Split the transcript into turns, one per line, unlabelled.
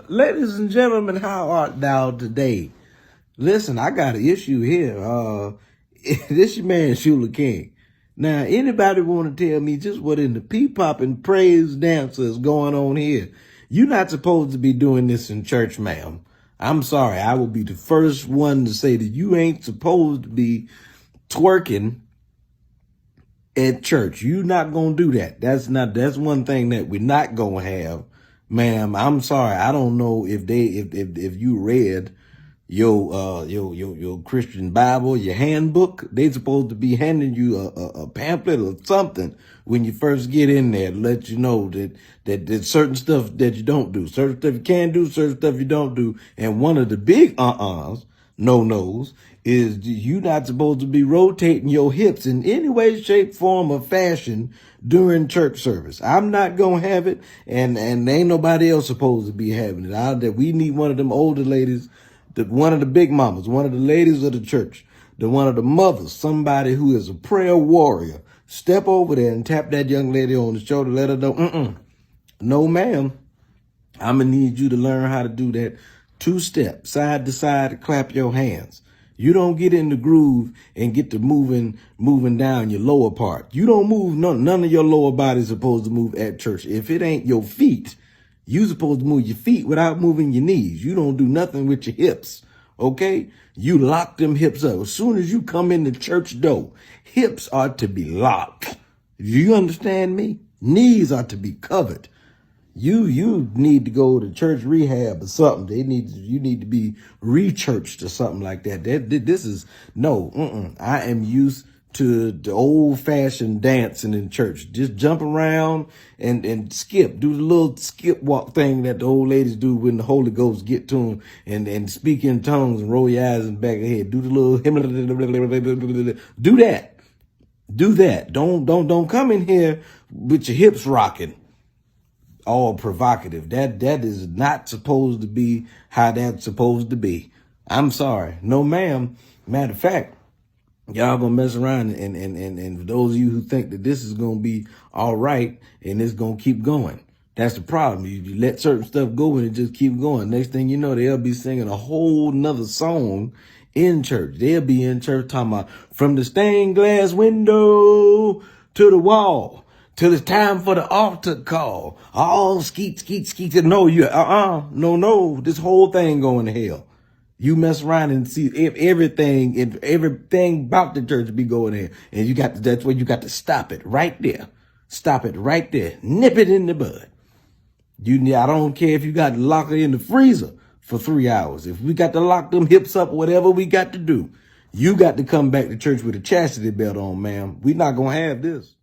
Ladies and gentlemen, how art thou today? Listen, I got an issue here. This your man, Shula King. Now, anybody want to tell me just what in the P-pop and praise dancer is going on here? You're not supposed to be doing this in church, ma'am. I'm sorry. I will be the first one to say that you ain't supposed to be twerking at church. You're not going to do that. That's one thing that we're not going to have. Ma'am, I'm sorry. I don't know if you read your Christian Bible, your handbook. They supposed to be handing you a pamphlet or something when you first get in there to let you know that there's certain stuff that you don't do, certain stuff you can do, certain stuff you don't do. And one of the big no-nos is you not supposed to be rotating your hips in any way, shape, form, or fashion during church service. I'm not going to have it, and ain't nobody else supposed to be having it. We need one of them older ladies, one of the big mamas, one of the ladies of the church, one of the mothers, somebody who is a prayer warrior. Step over there and tap that young lady on the shoulder, let her know, no, ma'am. I'm going to need you to learn how to do that two-step, side to side, clap your hands. You don't get in the groove and get to moving down your lower part. You don't move, none of your lower body is supposed to move at church. If it ain't your feet, you supposed to move your feet without moving your knees. You don't do nothing with your hips, okay? You lock them hips up. As soon as you come in the church door, hips are to be locked. Do you understand me? Knees are to be covered. You need to go to church rehab or something. You need to be rechurched or something like that. This is no. I am used to the old fashioned dancing in church. Just jump around and skip. Do the little skip walk thing that the old ladies do when the Holy Ghost get to them and speak in tongues and roll your eyes in the back of the head. Do the little do that. Do that. Don't come in here with your hips rocking, all provocative. That is not supposed to be how that's supposed to be. I'm sorry. No, ma'am. Matter of fact, y'all gonna mess around and for those of you who think that this is gonna be all right and it's gonna keep going, that's the problem. You let certain stuff go and it just keep going. Next thing you know, they'll be singing a whole nother song in church. They'll be in church talking about from the stained glass window to the wall, till it's time for the altar call. All skeet. No, no. This whole thing going to hell. You mess around and see everything about the church be going there. And that's where you got to stop it right there. Stop it right there. Nip it in the bud. I don't care if you got to lock it in the freezer for 3 hours. If we got to lock them hips up, whatever we got to do, you got to come back to church with a chastity belt on, ma'am. We're not going to have this.